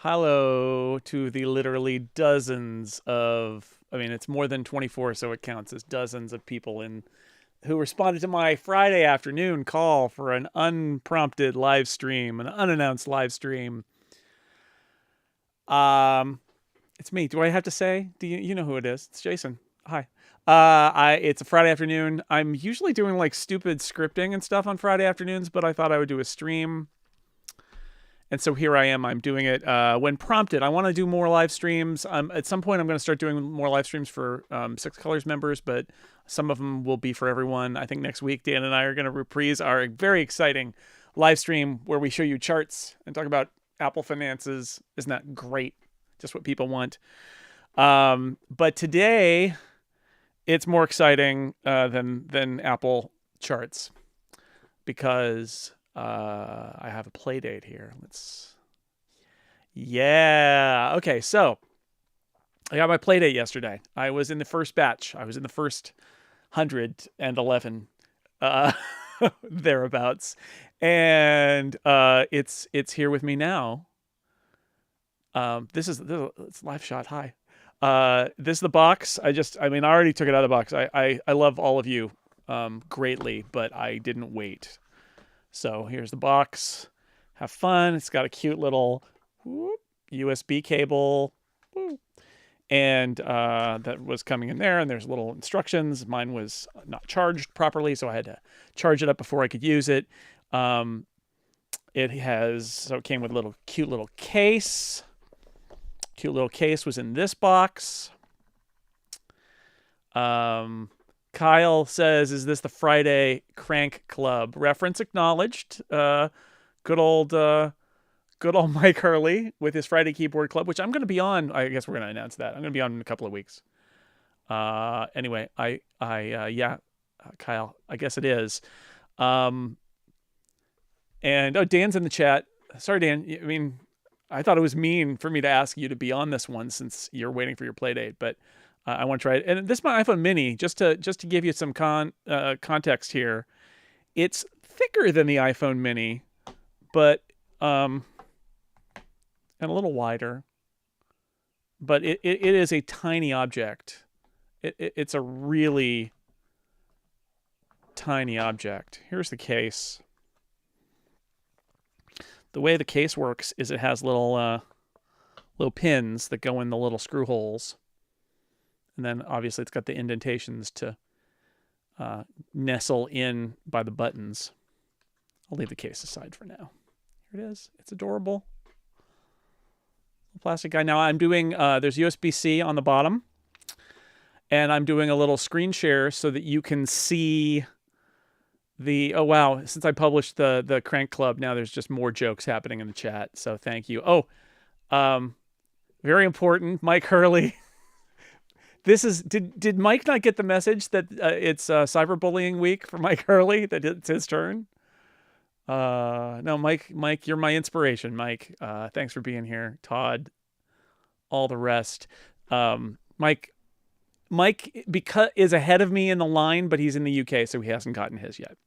Hello to the literally dozens of, it's more than 24, so it counts as dozens of people in who responded to my Friday afternoon call for an unprompted live stream, an unannounced live stream. Um, it's me. Do I have to say? Do you know who it is? It's Jason. Hi. It's a Friday afternoon. I'm usually doing like stupid scripting and stuff on Friday afternoons, but I thought I would do a stream. And so here I am. I'm doing it when prompted. I want to do more live streams. At some point, I'm going to start doing more live streams for Six Colors members, but some of them will be for everyone. I think next week, Dan and I are going to reprise our very exciting live stream where we show you charts and talk about Apple finances. Isn't that great? Just what people want. But today, it's more exciting than Apple charts because I have a Playdate here. Yeah. Okay, so I got my Playdate yesterday. I was in the first batch. I was in the first 111 uh, thereabouts, and it's here with me now. This is it's live shot. Hi. This is the box. I already took it out of the box. I love all of you greatly, but I didn't wait. So here's the box. Have fun. It's got a cute little USB cable. And that was coming in there, and there's little instructions. Mine was not charged properly, so I had to charge it up before I could use it. It came with a cute little case. Cute little case was in this box. Kyle says, "Is this the Friday Crank Club?" Reference acknowledged. Good old Mike Hurley with his Friday Keyboard Club, which I'm going to be on. I guess we're going to announce that. I'm going to be on in a couple of weeks. Anyway, Kyle, I guess it is. And Dan's in the chat. Sorry, Dan. I thought it was mean for me to ask you to be on this one since you're waiting for your play date, but I want to try it. And this is my iPhone Mini. Just to give you some context here, it's thicker than the iPhone Mini, but and a little wider. But it is a tiny object. It's a really tiny object. Here's the case. The way the case works is it has little pins that go in the little screw holes. And then obviously it's got the indentations to nestle in by the buttons. I'll leave the case aside for now. Here it is. It's adorable. Plastic guy. Now I'm doing, there's USB-C on the bottom. And I'm doing a little screen share so that you can see oh wow, since I published the Crank Club, now there's just more jokes happening in the chat. So thank you. Oh, very important, Mike Hurley. Did Mike not get the message that it's cyberbullying week for Mike Hurley, that it's his turn? No, Mike, you're my inspiration, Mike. Thanks for being here. Todd, all the rest. Mike is ahead of me in the line, but he's in the UK, so he hasn't gotten his yet.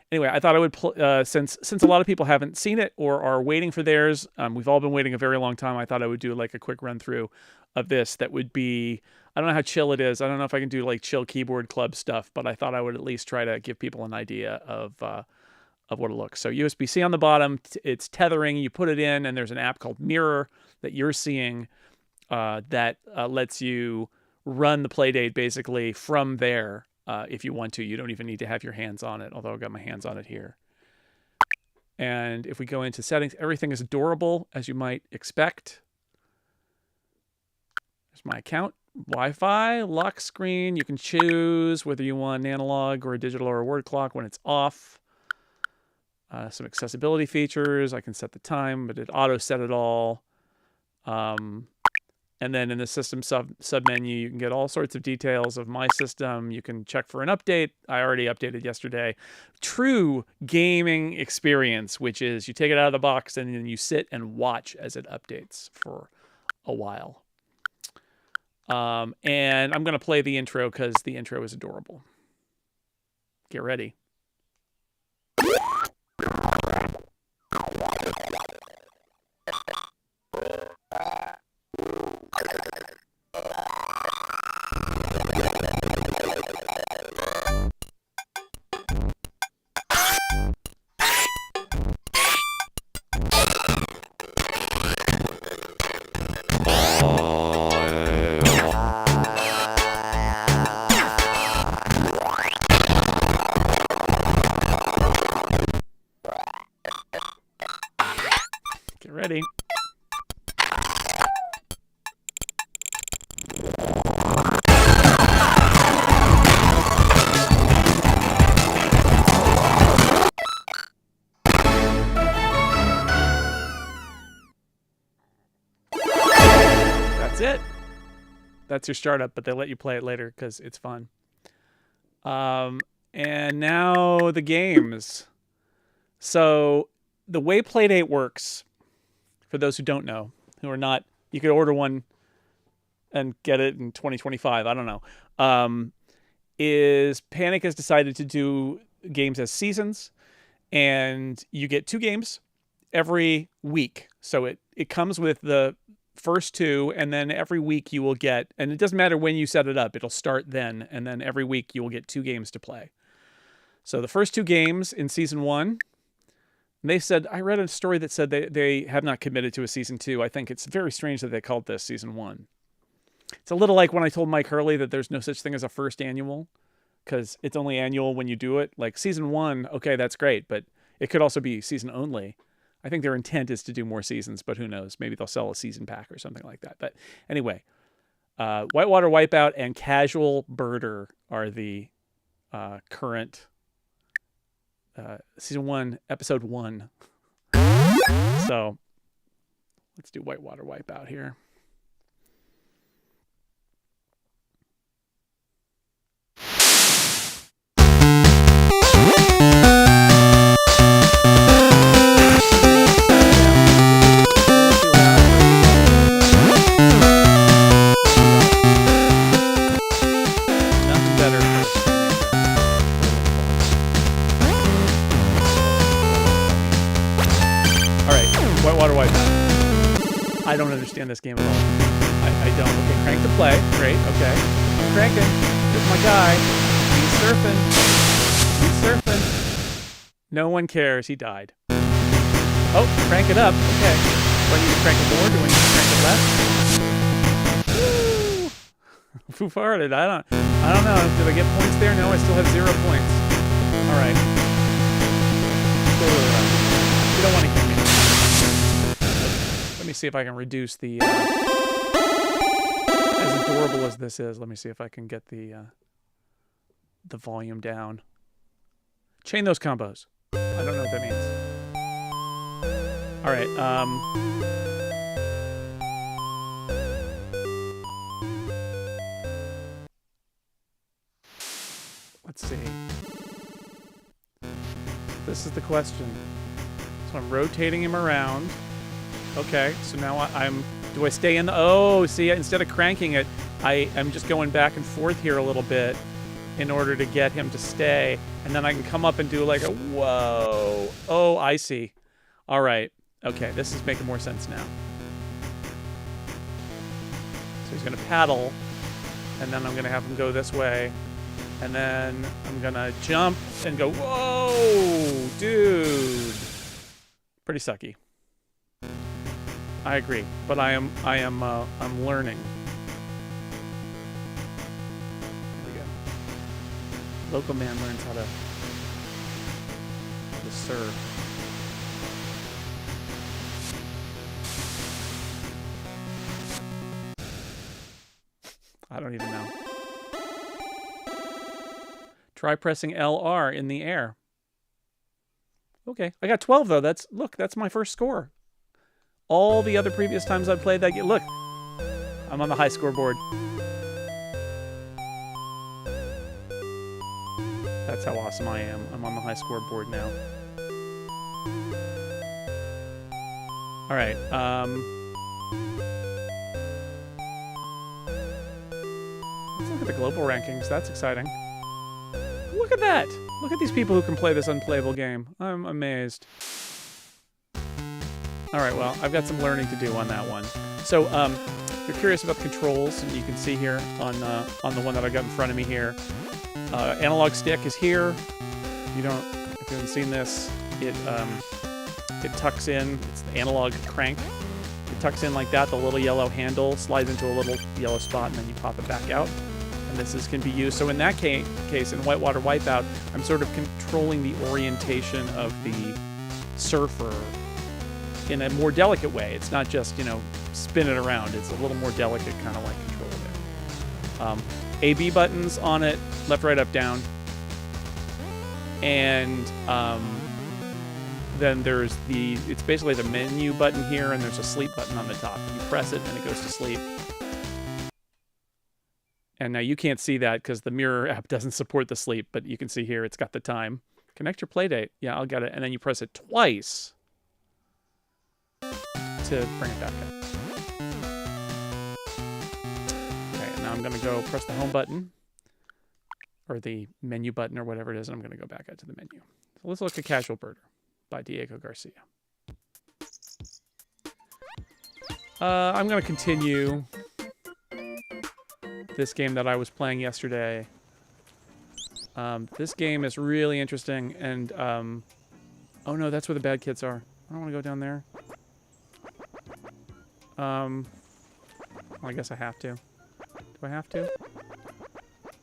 Anyway, I thought I would, since a lot of people haven't seen it or are waiting for theirs, we've all been waiting a very long time. I thought I would do like a quick run through of this. That would be, I don't know how chill it is. I don't know if I can do like chill keyboard club stuff, but I thought I would at least try to give people an idea of what it looks. So USB-C on the bottom, it's tethering. You put it in, and there's an app called Mirror that you're seeing that lets you run the Playdate basically from there. If you want to, you don't even need to have your hands on it, although I've got my hands on it here. And if we go into settings, everything is adorable, as you might expect. There's my account, Wi-Fi, lock screen. You can choose whether you want an analog or a digital or a word clock when it's off. Some accessibility features. I can set the time, but it auto set it all. And then in the system sub-menu, you can get all sorts of details of my system. You can check for an update. I already updated yesterday. True gaming experience, which is you take it out of the box and then you sit and watch as it updates for a while. And I'm going to play the intro because the intro is adorable. Get ready. ready. That's it. That's your startup, but they let you play it later because it's fun. And now the games. So the way Playdate works, for those who don't know, who are not, you could order one and get it in 2025. I don't know. Is Panic has decided to do games as seasons, and you get 2 games every week. So it comes with the first 2, and then every week you will get, and it doesn't matter when you set it up, it'll start then, and then every week you will get 2 games to play. So the first 2 games in season 1, they said, I read a story that said they have not committed to a season 2. I think it's very strange that they called this season 1. It's a little like when I told Mike Hurley that there's no such thing as a first annual, because it's only annual when you do it. Like season 1, okay, that's great, but it could also be season only. I think their intent is to do more seasons, but who knows? Maybe they'll sell a season pack or something like that. But anyway, Whitewater Wipeout and Casual Birder are the current season 1, episode 1. So let's do Whitewater Wipeout here. I don't understand this game at all. I don't. Okay, crank to play. Great. Okay. I'm cranking. Here's my guy. He's surfing. No one cares. He died. Oh, crank it up. Okay. Do I need to crank it more? Do I need to crank it less? Woo! Foo-farted. I don't know. Did I get points there? No, I still have 0 points. All right. You don't want to hear me. Let me see if I can reduce the, as adorable as this is, let me see if I can get the volume down. Chain those combos. I don't know what that means. All right, let's see. This is the question. So I'm rotating him around. Okay, so now do I stay in the, oh, see, instead of cranking it, I'm just going back and forth here a little bit in order to get him to stay. And then I can come up and do like a, whoa. Oh, I see. All right. Okay, this is making more sense now. So he's going to paddle, and then I'm going to have him go this way. And then I'm going to jump and go, whoa, dude. Pretty sucky. I agree, but I'm learning. There we go. Local man learns how to surf. I don't even know. Try pressing LR in the air. Okay, I got 12 though. That's my first score. All the other previous times I've played that game, look, I'm on the high scoreboard. That's how awesome I am. I'm on the high scoreboard now. All right. Let's look at the global rankings. That's exciting. Look at that. Look at these people who can play this unplayable game. I'm amazed. All right, well, I've got some learning to do on that one. So, if you're curious about the controls, and you can see here on the one that I've got in front of me here, analog stick is here. If you haven't seen this, it tucks in. It's the analog crank. It tucks in like that. The little yellow handle slides into a little yellow spot, and then you pop it back out. And this can be used. So in that case, in Whitewater Wipeout, I'm sort of controlling the orientation of the surfer in a more delicate way. It's not just, you know, spin it around. It's a little more delicate kind of like control there. A-B buttons on it, left, right, up, down. And then there's it's basically the menu button here, and there's a sleep button on the top. You press it and it goes to sleep. And now you can't see that because the Mirror app doesn't support the sleep, but you can see here it's got the time. Connect your Playdate. Yeah, I'll get it. And then you press it twice to bring it back up. Okay, and now I'm going to go press the home button, or the menu button, or whatever it is, and I'm going to go back out to the menu. So let's look at Casual Birder by Diego Garcia. I'm going to continue this game that I was playing yesterday. This game is really interesting, and oh no, that's where the bad kids are. I don't want to go down there. Well, I guess I have to. Do I have to?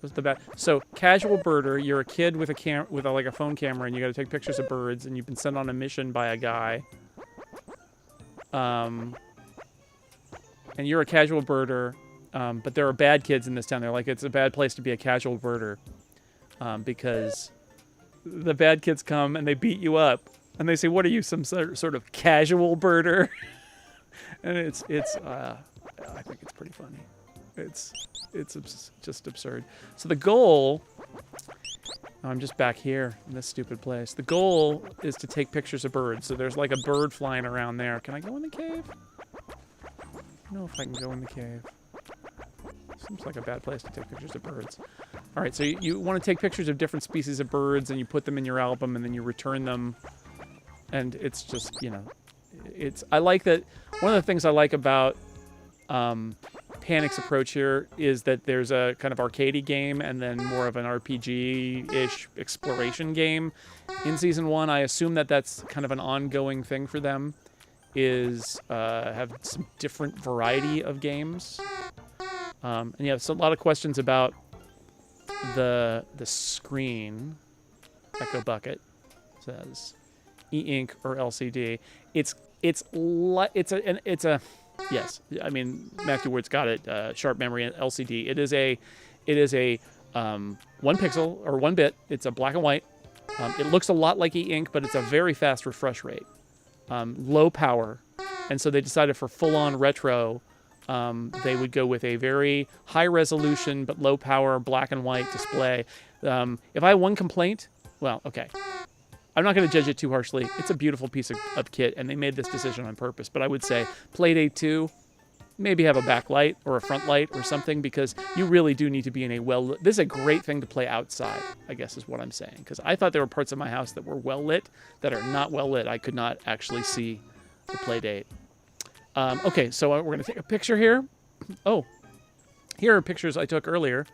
The bad. So, Casual Birder, you're a kid with like a phone camera, and you got to take pictures of birds, and you've been sent on a mission by a guy. And you're a casual birder, but there are bad kids in this town. They're like, it's a bad place to be a casual birder, because the bad kids come and they beat you up, and they say, "What are you, some sort of casual birder?" And I think it's pretty funny. It's just absurd. So the goal, I'm just back here in this stupid place. The goal is to take pictures of birds. So there's like a bird flying around there. Can I go in the cave? I don't know if I can go in the cave. Seems like a bad place to take pictures of birds. All right, so you want to take pictures of different species of birds, and you put them in your album, and then you return them. And it's just, you know, I like that. One of the things I like about Panic's approach here is that there's a kind of arcadey game and then more of an RPG-ish exploration game. In Season 1, I assume that that's kind of an ongoing thing for them, is have some different variety of games. And yeah, so a lot of questions about the screen. Echo Bucket says e-ink or LCD. It's a yes, I mean, Matthew Ward's got it. Sharp memory and LCD. It is a 1 pixel or 1 bit. It's a black and white. It looks a lot like e-ink, but it's a very fast refresh rate. Low power, and so they decided for full-on retro, they would go with a very high resolution but low power black and white display. If I have one complaint, well, okay. I'm not going to judge it too harshly. It's a beautiful piece of kit, and they made this decision on purpose. But I would say Playdate 2, maybe have a backlight or a front light or something, because you really do need to be in a well-lit... This is a great thing to play outside, I guess is what I'm saying. Because I thought there were parts of my house that were well-lit that are not well-lit. I could not actually see the Playdate. Okay, so we're going to take a picture here. Oh, here are pictures I took earlier.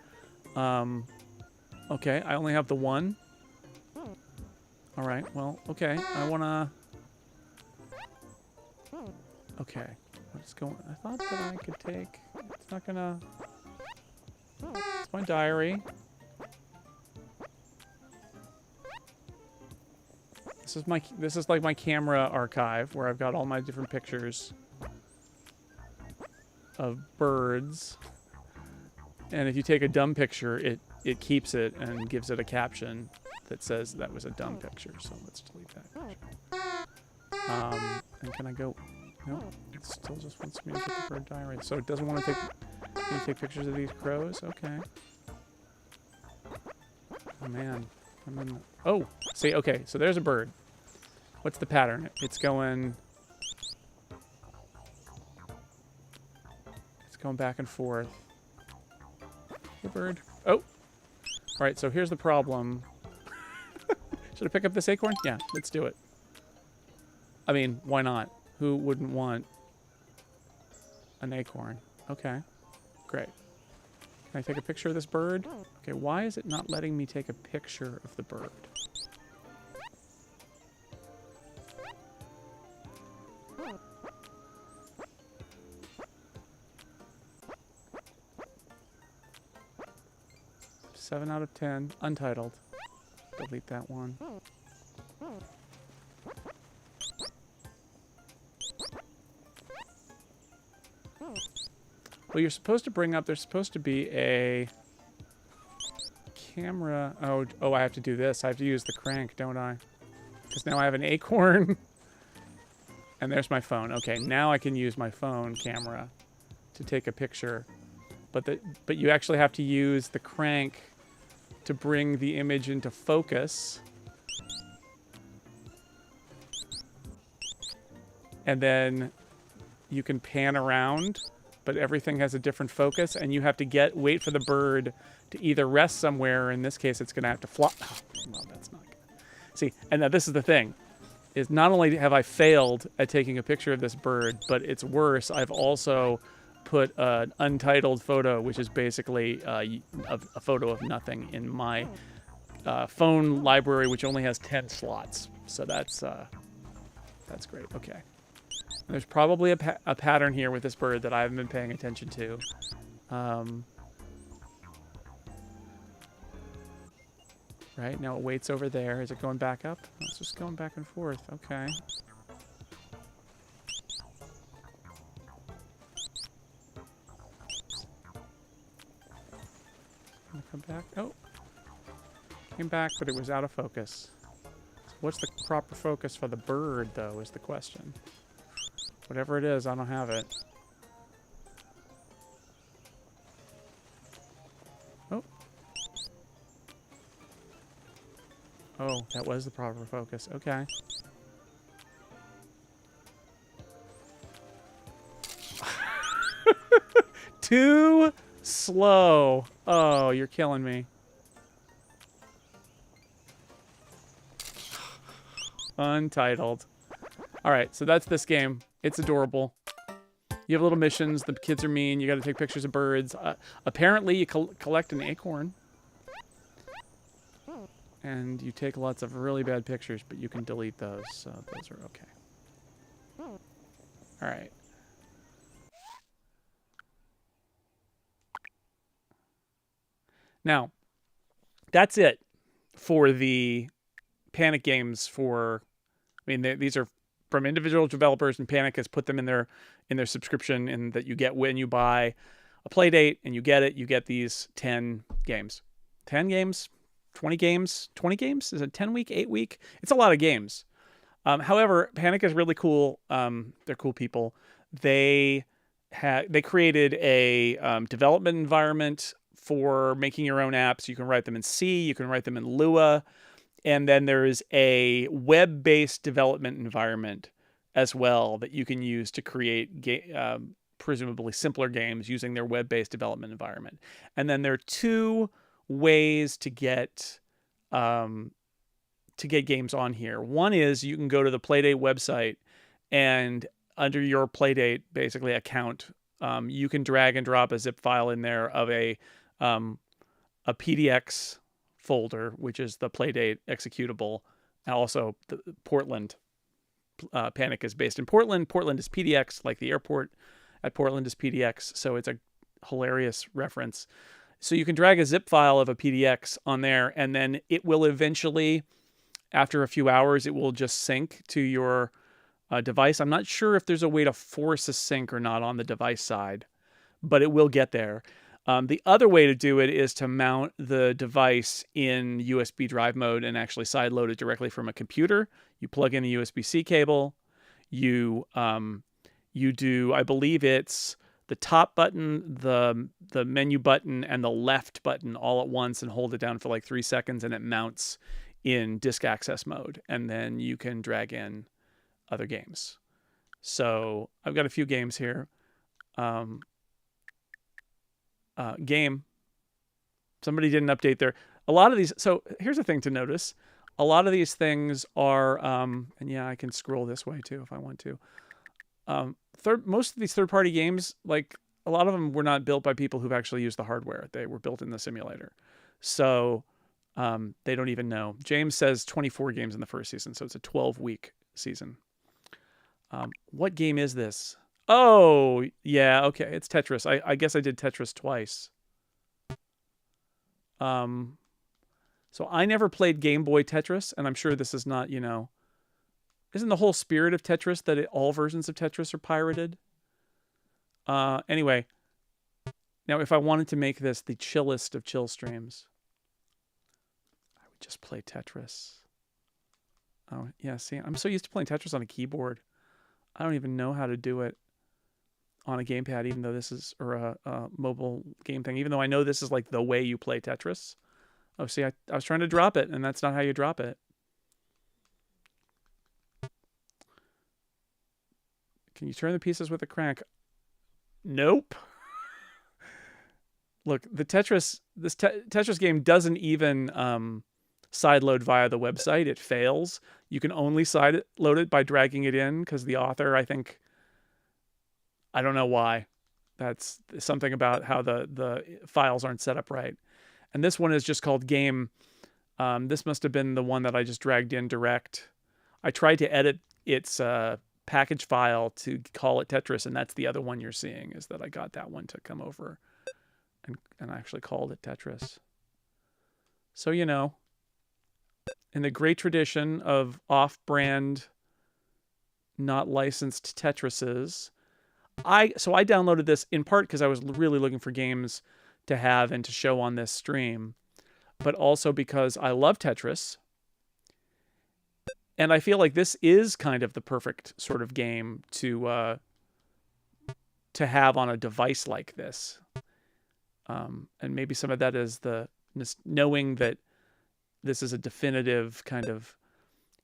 Okay, I only have the one. All right, well, okay. I want to... Okay. What's going... I thought that I could take... It's not going to... It's my diary. This is like my camera archive, where I've got all my different pictures of birds. And if you take a dumb picture, it keeps it and gives it a caption that says that was a dumb picture. So let's delete that picture. And can I go? No, it still just wants me to get the bird diary. So it doesn't want to take pictures of these crows. Okay. Oh man, I'm in. Oh, see, okay. So there's a bird. What's the pattern? It's going back and forth. Hey, bird. Oh. All right. So here's the problem. Should I pick up this acorn? Yeah, let's do it. I mean, why not? Who wouldn't want an acorn? Okay, great. Can I take a picture of this bird? Okay, why is it not letting me take a picture of the bird? Seven out of 10, untitled. Delete that one. Well, you're supposed to bring up, there's supposed to be a camera. Oh, I have to do this. I have to use the crank, don't I? Because now I have an acorn. And there's my phone. Okay, now I can use my phone camera to take a picture. But you actually have to use the crank to bring the image into focus. And then you can pan around, but everything has a different focus, and you have to wait for the bird to either rest somewhere, or in this case, it's going to have to fly. Oh, well, that's not good. See, and now this is the thing, is not only have I failed at taking a picture of this bird, but it's worse, I've also put an untitled photo, which is basically a photo of nothing, in my phone library, which only has 10 slots. So that's great. Okay. There's probably a pattern here with this bird that I haven't been paying attention to. Right, now it waits over there. Is it going back up? It's just going back and forth. Okay. Gonna come back. Oh. Came back, but it was out of focus. What's the proper focus for the bird, though, is the question. Whatever it is, I don't have it. Oh. Oh, that was the proper focus. Okay. Too slow. Oh, you're killing me. Untitled. All right, so that's this game. It's adorable. You have little missions. The kids are mean. You got to take pictures of birds. Apparently, you collect an acorn. And you take lots of really bad pictures, but you can delete those. So those are okay. All right. Now, that's it for the Panic games for... I mean, these are from individual developers, and Panic has put them in their subscription, and that you get when you buy a Playdate, and you get these 10 games. 10 games? 20 games? 20 games? Is it 10 week, 8 week? It's a lot of games. However, Panic is really cool. They're cool people. They created a development environment for making your own apps. You can write them in C, you can write them in Lua, and then there's a web-based development environment as well that you can use to create presumably simpler games using their web-based development environment. And then there are two ways to get games on here. One is you can go to the Playdate website, and under your Playdate basically account, you can drag and drop a zip file in there of a PDX folder, which is the Playdate executable. And also the Portland. Panic is based in Portland. Portland is PDX, like the airport at Portland is PDX. So it's a hilarious reference. So you can drag a zip file of a PDX on there, and then it will eventually, after a few hours, it will just sync to your device. I'm not sure if there's a way to force a sync or not on the device side, but it will get there. The other way to do it is to mount the device in USB drive mode and actually sideload it directly from a computer. You plug in the USB-C cable. You do, I believe it's the top button, the menu button, and the left button all at once, and hold it down for like 3 seconds, and it mounts in disk access mode. And then you can drag in other games. So I've got a few games here. Game. Somebody did an update there. A lot of these. So here's the thing to notice. A lot of these things are, and yeah, I can scroll this way too if I want to. Most of these third-party games, like a lot of them were not built by people who've actually used the hardware. They were built in the simulator. So they don't even know. James says 24 games in the first season, so it's a 12-week season. What game is this? Oh, yeah, okay, it's Tetris. I guess I did Tetris twice. So I never played Game Boy Tetris, and I'm sure this is not, isn't the whole spirit of Tetris that all versions of Tetris are pirated? Anyway, Now, if I wanted to make this the chillest of chill streams, I would just play Tetris. Oh, yeah, see, I'm so used to playing Tetris on a keyboard. I don't even know how to do it on a gamepad, even though this is, or a mobile game thing, even though I know this is like the way you play Tetris. Oh, see, I was trying to drop it, and that's not how you drop it. Can you turn the pieces with a crank? Nope. Look, this Tetris game doesn't even sideload via the website. It fails. You can only sideload it by dragging it in because the author, I don't know why. That's something about how the files aren't set up right. And this one is just called game. This must have been the one that I just dragged in direct. I tried to edit its package file to call it Tetris, and that's the other one you're seeing, is that I got that one to come over and I actually called it Tetris. So, you know, in the great tradition of off-brand, not licensed Tetrises, I downloaded this in part because I was really looking for games to have and to show on this stream, but also because I love Tetris. And I feel like this is kind of the perfect sort of game to have on a device like this. And maybe some of that is the knowing that this is a definitive kind of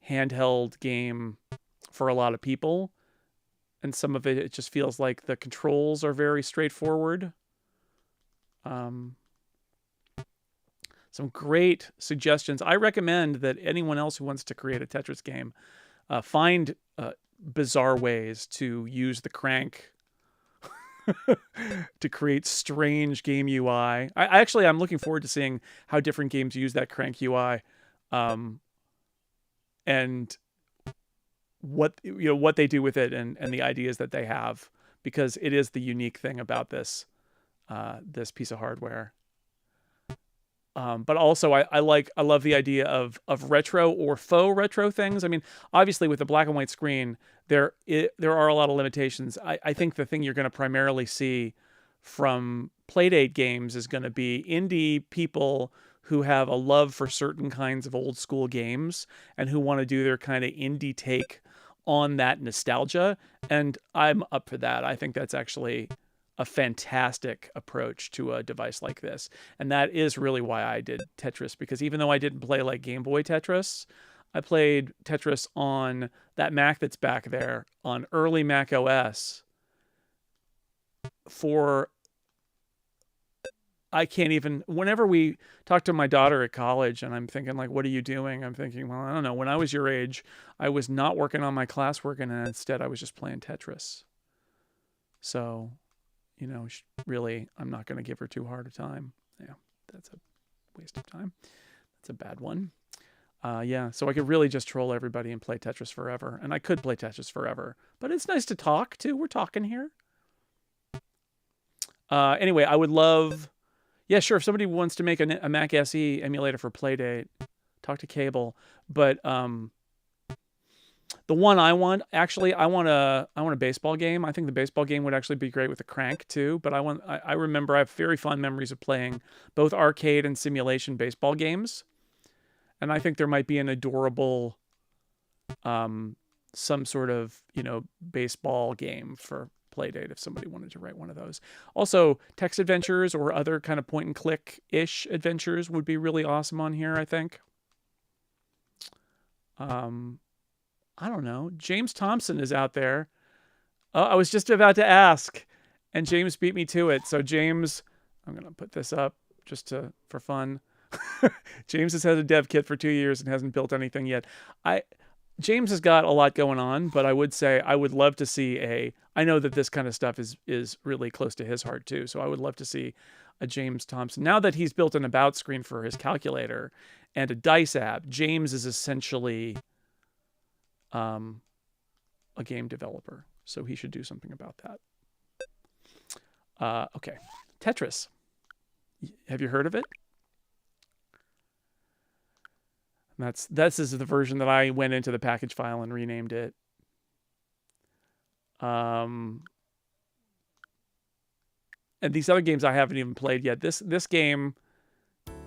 handheld game for a lot of people. And some of it just feels like the controls are very straightforward. Some great suggestions. I recommend that anyone else who wants to create a Tetris game find bizarre ways to use the crank to create strange game UI. I'm looking forward to seeing how different games use that crank UI, and what they do with it, and the ideas that they have, because it is the unique thing about this piece of hardware. But also I love the idea of retro or faux retro things. I mean, obviously with the black and white screen, there are a lot of limitations. I think the thing you're going to primarily see from Playdate games is going to be indie people who have a love for certain kinds of old school games and who want to do their kind of indie take on that nostalgia. And I'm up for that. I think that's actually a fantastic approach to a device like this. And that is really why I did Tetris, because even though I didn't play like Game Boy Tetris, I played Tetris on that Mac that's back there on early Mac OS for, I can't even, whenever we talk to my daughter at college and I'm thinking like, what are you doing? I'm thinking, well, I don't know. When I was your age, I was not working on my classwork, and instead I was just playing Tetris. So, you know, really, I'm not going to give her too hard a time. Yeah, that's a waste of time. That's a bad one. Yeah, so I could really just troll everybody and play Tetris forever. And I could play Tetris forever. But it's nice to talk, too. We're talking here. Anyway, I would love... Yeah, sure, if somebody wants to make a Mac SE emulator for Playdate, talk to Cable. But the one I want, actually, I want a baseball game. I think the baseball game would actually be great with a crank too. But I remember I have very fond memories of playing both arcade and simulation baseball games, and I think there might be an adorable, some sort of baseball game for Playdate if somebody wanted to write one of those. Also, text adventures or other kind of point and click ish adventures would be really awesome on here, I think. I don't know. James Thompson is out there. Oh, I was just about to ask, and James beat me to it. So James, I'm going to put this up just for fun. James has had a dev kit for 2 years and hasn't built anything yet. James has got a lot going on, but I would say I would love to see I know that this kind of stuff is really close to his heart too. So I would love to see a James Thompson. Now that he's built an about screen for his calculator and a dice app, James is essentially a game developer, so he should do something about that. Okay, Tetris. Have you heard of it? This is the version that I went into the package file and renamed it. And these other games I haven't even played yet. This game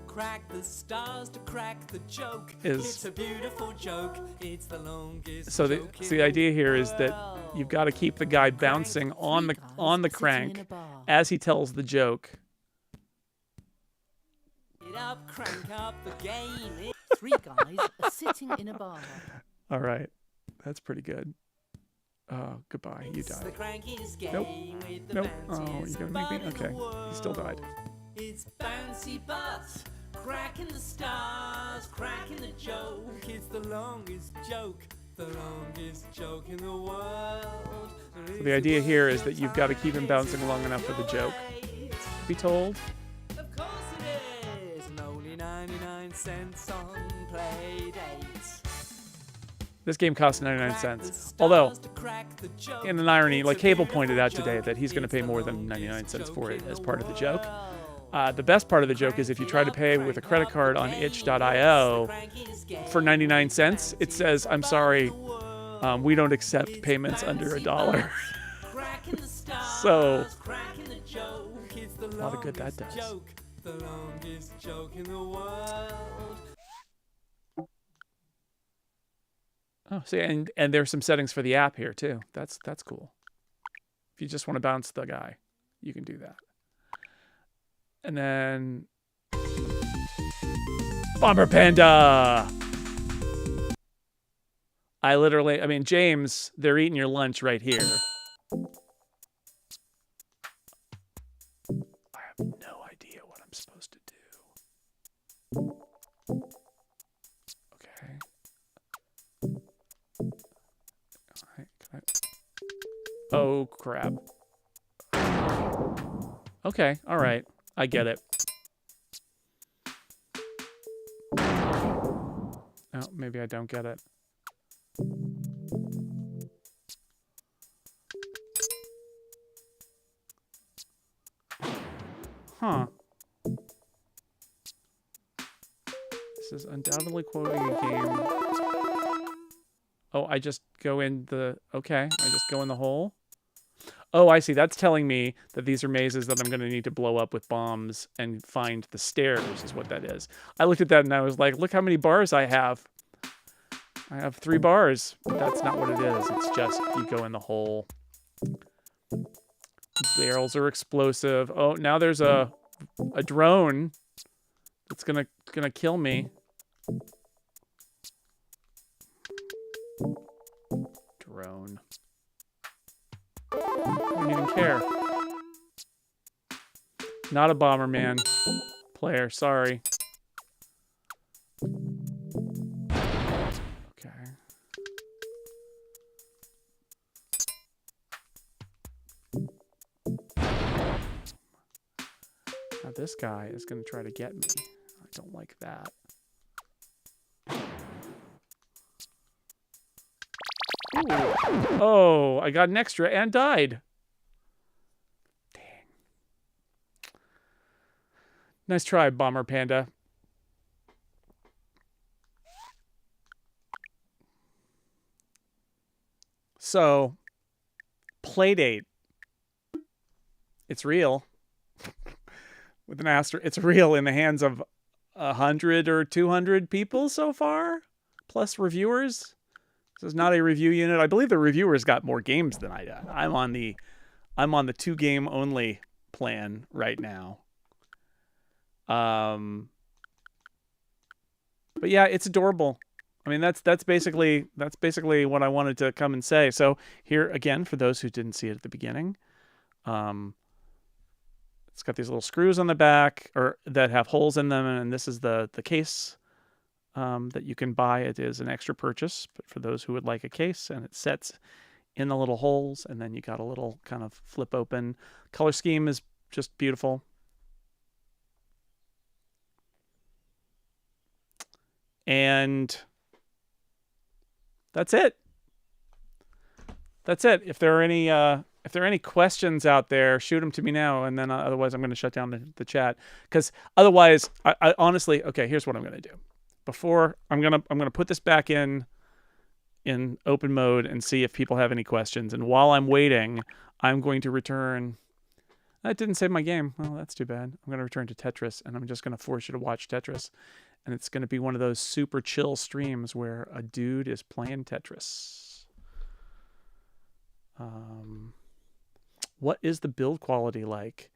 Crack the stars to crack the joke. is It's a beautiful joke. It's the longest so joke in the idea here is that you've got to keep the guy bouncing on the crank as he tells the joke. Get up, crank up the game. 3 guys are sitting in a bar. All right, that's pretty good. Oh, goodbye. You It's the died. crankiest game Nope. with the Nope. Oh, bounciest you're gonna make me. bud in the Okay, he still died. world. It's bouncy butts, cracking the stars, cracking the joke. It's the longest joke in the world. So the idea here is that you've got to keep him bouncing long enough for the joke. Be told. Of course it is, and only 99 cents on Playdate. This game costs 99 cents. Although, in an irony, like Cable pointed out today, that he's going to pay more than 99 cents for it as part of the joke. The best part of the joke is if you try to pay with a credit card on itch.io for 99 cents, it says, I'm sorry, we don't accept payments under $1. So, a lot of good that does. The longest joke in the world. Oh, see, and there's some settings for the app here too. That's cool. If you just want to bounce the guy, you can do that. And then Bomber Panda. I mean, James, they're eating your lunch right here. I have no idea what I'm supposed to do. Okay. Alright, can I... Oh, crap. Okay, alright. I get it. Oh, maybe I don't get it. Huh. This is undoubtedly quoting a game. Oh, I just go in the... Okay, I just go in the hole. Oh, I see. That's telling me that these are mazes that I'm going to need to blow up with bombs and find the stairs is what that is. I looked at that and I was like, look how many bars I have. I have 3 bars. But that's not what it is. It's just you go in the hole. Barrels are explosive. Oh, now there's a drone that's gonna kill me. Drone. I don't even care. Not a Bomberman player, sorry. Okay. Now this guy is going to try to get me. I don't like that. Ooh. Oh, I got an extra and died. Dang. Nice try, Bomber Panda. So, Playdate. It's real. With an asterisk, it's real in the hands of 100 or 200 people so far, plus reviewers. This is not a review unit. I believe the reviewers got more games than I got. I'm on the 2-game only plan right now. But yeah, it's adorable. I mean, that's basically what I wanted to come and say. So here again, for those who didn't see it at the beginning, it's got these little screws on the back or that have holes in them, and this is the case. That you can buy. It is an extra purchase, but for those who would like a case, and it sets in the little holes, and then you got a little kind of flip open. Color scheme is just beautiful. And that's it. That's it. If there are any questions out there, shoot them to me now, and then otherwise I'm going to shut down the chat, because otherwise, I honestly, okay, here's what I'm going to do. Before I'm gonna put this back in open mode and see if people have any questions. And while I'm waiting, I'm going to return That didn't save my game. Well, that's too bad. I'm going to return to Tetris, and I'm just going to force you to watch Tetris. And it's going to be one of those super chill streams where a dude is playing Tetris. What is the build quality like?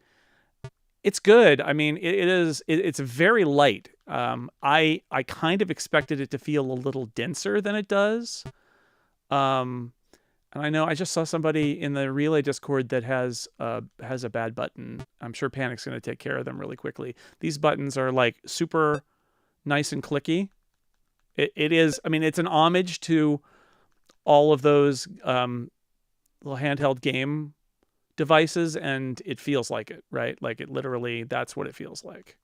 It's good. I mean, it's very light. I kind of expected it to feel a little denser than it does. And I know I just saw somebody in the Relay Discord that has a bad button. I'm sure Panic's going to take care of them really quickly. These buttons are like super nice and clicky. It is. I mean, it's an homage to all of those little handheld game devices, and it feels like it, right? Like it literally, that's what it feels like.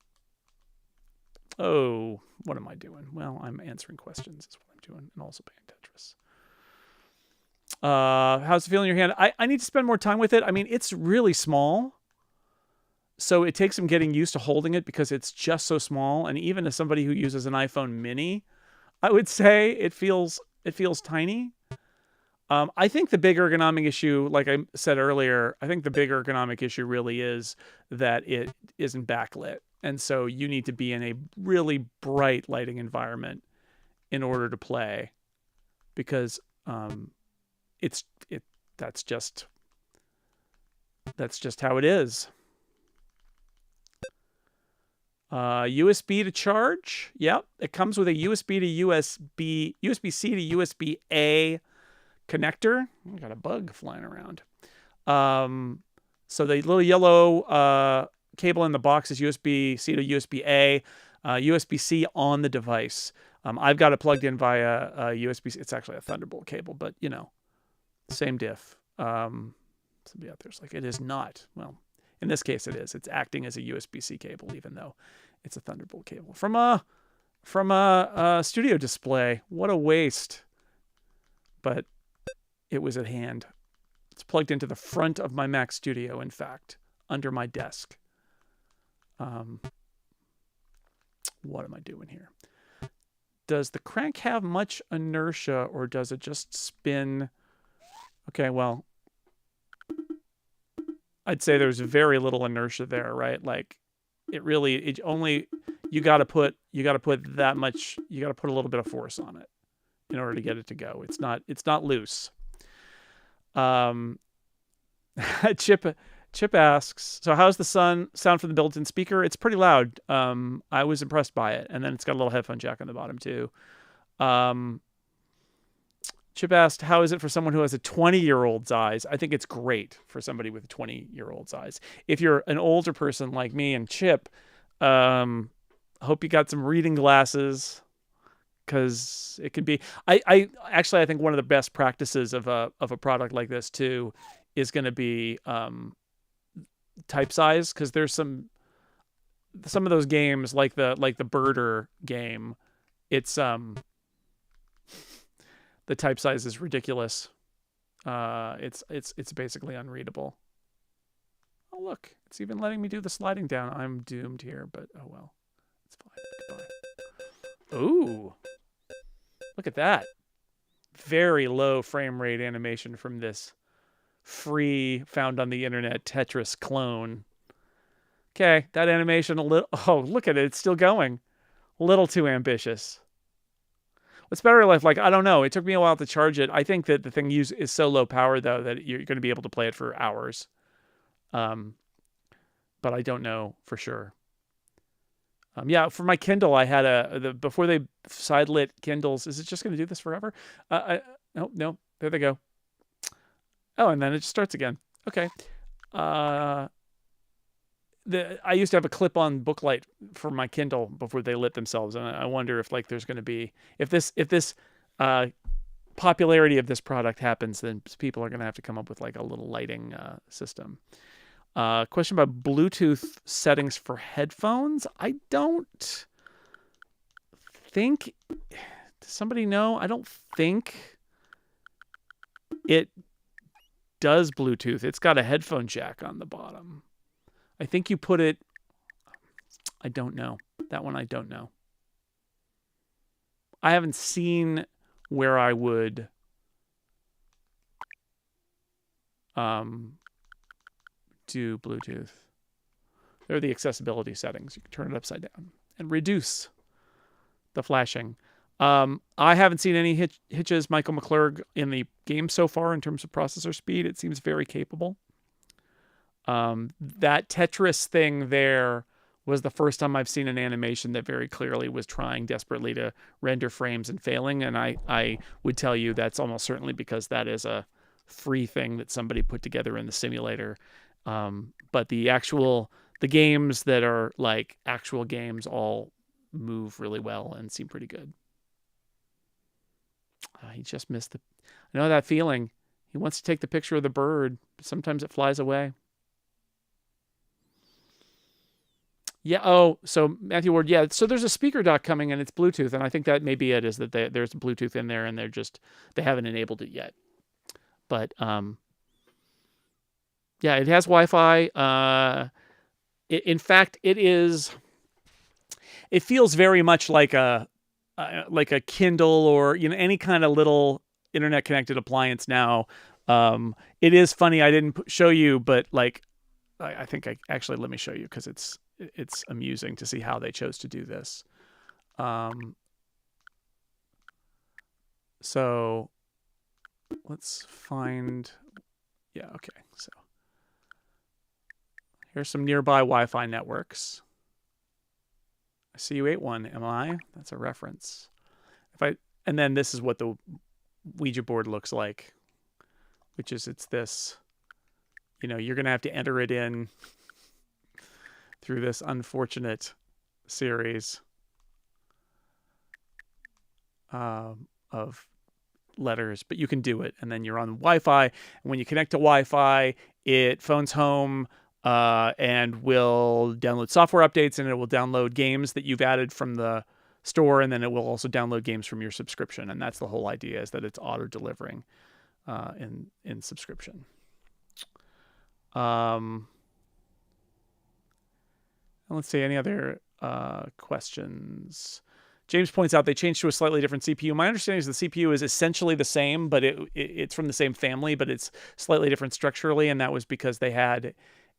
Oh, what am I doing? Well, I'm answering questions is what I'm doing, and also playing Tetris. How's it feeling in your hand? I need to spend more time with it. I mean, it's really small, so it takes some getting used to holding it because it's just so small. And even as somebody who uses an iPhone mini, I would say it feels tiny. I think the big ergonomic issue, like I said earlier, I think the big ergonomic issue really is that it isn't backlit. And so you need to be in a really bright lighting environment in order to play, because that's just how it is. USB to charge. Yep, it comes with a USB to USB-C to USB-A connector. I got a bug flying around. So the little yellow cable in the box is USB-C to USB-A, USB-C on the device. I've got it plugged in via USB-C. It's actually a Thunderbolt cable, but you know, same diff. Somebody out there's like, it is not. Well, in this case, it is. It's acting as a USB-C cable, even though it's a Thunderbolt cable from a studio display. What a waste! But it was at hand. It's plugged into the front of my Mac Studio, in fact, under my desk. What am I doing here? Does the crank have much inertia, or does it just spin? Okay, well, I'd say there's very little inertia there, right? Like you got to put that much, you got to put a little bit of force on it in order to get it to go. It's not loose. Chip asks, so how's the sound from the built-in speaker? It's pretty loud. I was impressed by it. And then it's got a little headphone jack on the bottom too. Chip asked, how is it for someone who has a 20-year-old's eyes? I think it's great for somebody with a 20-year-old's eyes. If you're an older person like me and Chip, hope you got some reading glasses, because it could be. I think one of the best practices of a product like this too is going to be type size, because there's some of those games like the Birder game. It's the type size is ridiculous. It's basically unreadable. Oh look, it's even letting me do the sliding down. I'm doomed here, but oh well, it's fine. Goodbye. Ooh, look at that! Very low frame rate animation from this free, found on the internet Tetris clone. Okay, that animation a little. Oh, look at it! It's still going. A little too ambitious. What's better life? Like, I don't know. It took me a while to charge it. I think that the thing is so low power though that you're going to be able to play it for hours. But I don't know for sure. Yeah, for my Kindle, I had before they side lit Kindles. Is it just going to do this forever? No. There they go. Oh, and then it just starts again. Okay. I used to have a clip-on booklight for my Kindle before they lit themselves, and I wonder if like there's going to be, if this popularity of this product happens, then people are going to have to come up with like a little lighting system. Question about Bluetooth settings for headphones. I don't think. Does somebody know? I don't think it does Bluetooth. It's got a headphone jack on the bottom. I think you put it. I don't know. That one I don't know. I haven't seen where I would do Bluetooth. They're the accessibility settings. You can turn it upside down and reduce the flashing. I haven't seen any hitches, Michael McClurg, in the game so far in terms of processor speed. It seems very capable. That Tetris thing there was the first time I've seen an animation that very clearly was trying desperately to render frames and failing. And I would tell you that's almost certainly because that is a free thing that somebody put together in the simulator. But the games that are like actual games all move really well and seem pretty good. He just missed I know that feeling. He wants to take the picture of the bird, but sometimes it flies away. Yeah. Oh, so Matthew Ward. Yeah. So there's a speaker dock coming and it's Bluetooth, and I think that maybe it is that there's Bluetooth in there and they haven't enabled it yet. But yeah, it has Wi-Fi. In fact, it feels very much like a Kindle or any kind of little internet connected appliance now. It is funny. I didn't show you, but like I think let me show you because it's amusing to see how they chose to do this. So let's find. Yeah. Okay. So here's some nearby Wi-Fi networks. I see you ate one. Am I? That's a reference. And then this is what the Ouija board looks like, which is it's this. You're gonna have to enter it in through this unfortunate series of letters, but you can do it. And then you're on Wi-Fi. And when you connect to Wi-Fi, it phones home and will download software updates, and it will download games that you've added from the store, and then it will also download games from your subscription. And that's the whole idea, is that it's auto-delivering in subscription. Let's see, any other questions? James points out they changed to a slightly different CPU. My understanding is the CPU is essentially the same, but it's from the same family, but it's slightly different structurally, and that was because they had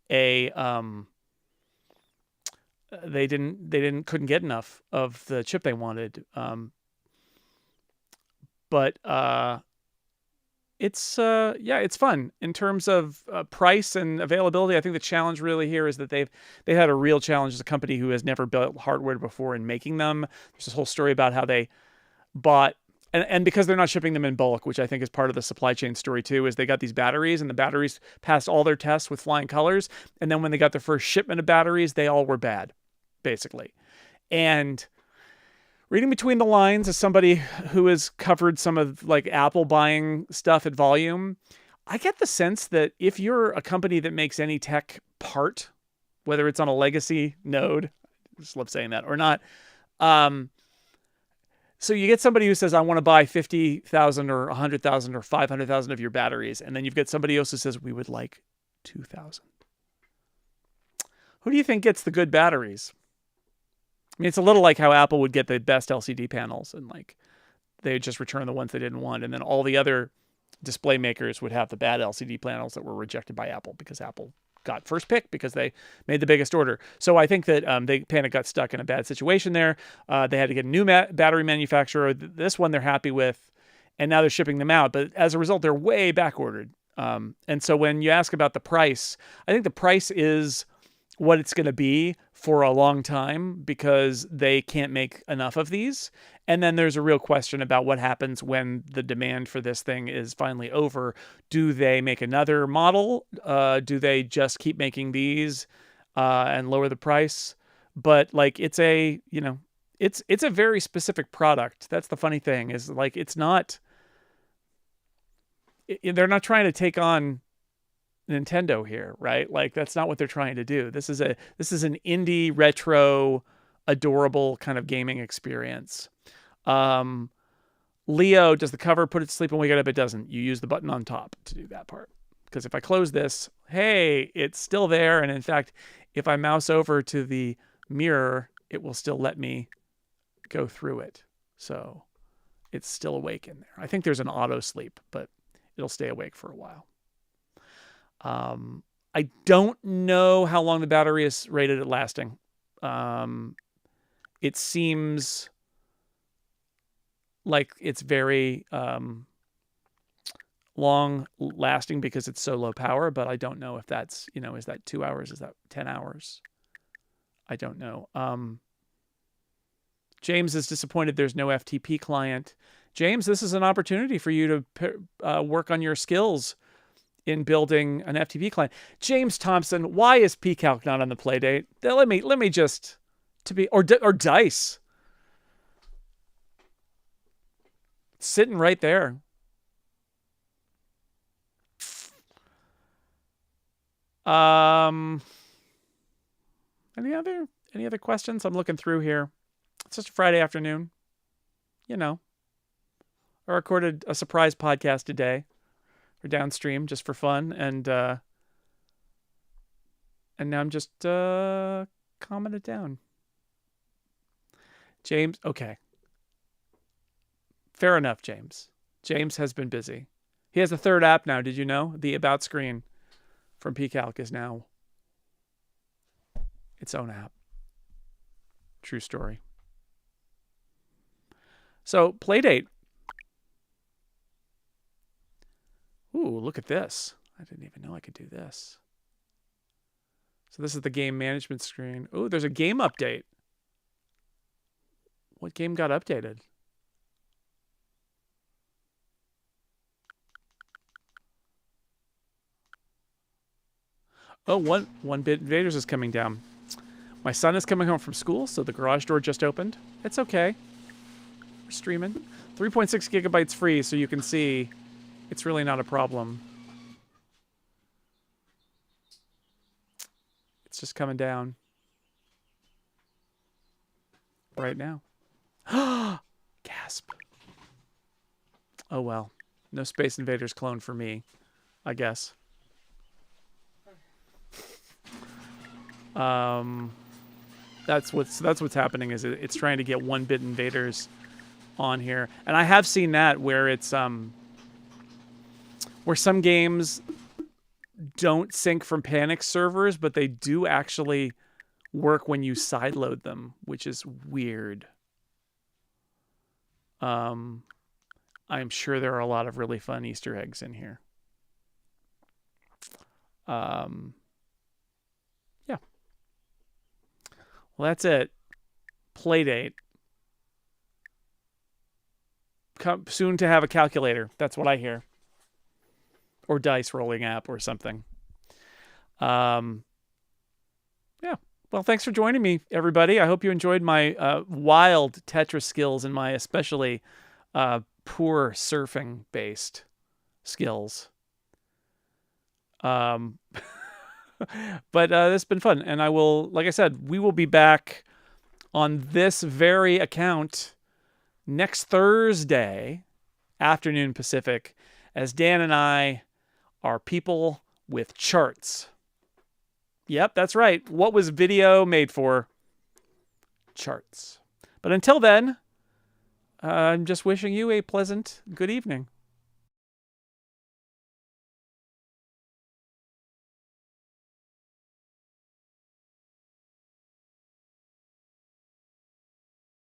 they couldn't get enough of the chip they wanted. But it's fun in terms of price and availability. I think the challenge really here is that they had a real challenge as a company who has never built hardware before in making them. There's this whole story about how they bought, and because they're not shipping them in bulk, which I think is part of the supply chain story too, is they got these batteries and the batteries passed all their tests with flying colors. And then when they got their first shipment of batteries, they all were bad, basically. And reading between the lines as somebody who has covered some of like Apple buying stuff at volume, I get the sense that if you're a company that makes any tech part, whether it's on a legacy node, I just love saying that, or not, so you get somebody who says, I want to buy 50,000 or 100,000 or 500,000 of your batteries. And then you've got somebody else who says, we would like 2,000. Who do you think gets the good batteries? I mean, it's a little like how Apple would get the best LCD panels and like they would just return the ones they didn't want. And then all the other display makers would have the bad LCD panels that were rejected by Apple because Apple got first pick because they made the biggest order. So I think that Panic got stuck in a bad situation there. They had to get a new battery manufacturer. This one they're happy with, and now they're shipping them out. But as a result, they're way back ordered. And so when you ask about the price, I think the price is what it's going to be for a long time because they can't make enough of these. And then there's a real question about what happens when the demand for this thing is finally over. Do they make another model? Do they just keep making these and lower the price? But like it's a very specific product. That's the funny thing is like it's not. They're not trying to take on Nintendo here, right? Like that's not what they're trying to do. This is an indie retro adorable kind of gaming experience. Leo, does the cover put it to sleep when we get up? It doesn't. You use the button on top to do that part. Because if I close this, hey, it's still there. And in fact, if I mouse over to the mirror, it will still let me go through it. So it's still awake in there. I think there's an auto sleep, but it'll stay awake for a while. I don't know how long the battery is rated at lasting. It seems like it's very long lasting because it's so low power, but I don't know if that's, is that 2 hours? Is that 10 hours? I don't know. James is disappointed there's no FTP client. James, this is an opportunity for you to work on your skills in building an FTP client. James Thompson, why is pCalc not on the Playdate? Let me just or Dice. It's sitting right there. Any other questions? I'm looking through here. It's just a Friday afternoon. I recorded a surprise podcast today or downstream just for fun, and now I'm just calming it down. James, okay. Fair enough, James. James has been busy. He has a third app now, did you know? The About screen from pCalc is now its own app. True story. So, Playdate. Ooh, look at this. I didn't even know I could do this. So this is the game management screen. Ooh, there's a game update. What game got updated? Oh, one bit invaders is coming down. My son is coming home from school, so the garage door just opened. It's okay. We're streaming. 3.6 gigabytes free, so you can see it's really not a problem. It's just coming down right now. Gasp. Oh well. No Space Invaders clone for me, I guess. That's what's happening, is it's trying to get 1-bit invaders on here. And I have seen that where it's where some games don't sync from panic servers, but they do actually work when you sideload them, which is weird. I'm sure there are a lot of really fun Easter eggs in here. Yeah. Well, that's it. Playdate. Come soon to have a calculator. That's what I hear. Or dice rolling app or something. Yeah. Well, thanks for joining me, everybody. I hope you enjoyed my wild Tetris skills and my especially poor surfing-based skills. But it's been fun, and I will, like I said, we will be back on this very account next Thursday afternoon Pacific, as Dan and I are people with charts. Yep, that's right. What was video made for? Charts. But until then, I'm just wishing you a pleasant good evening.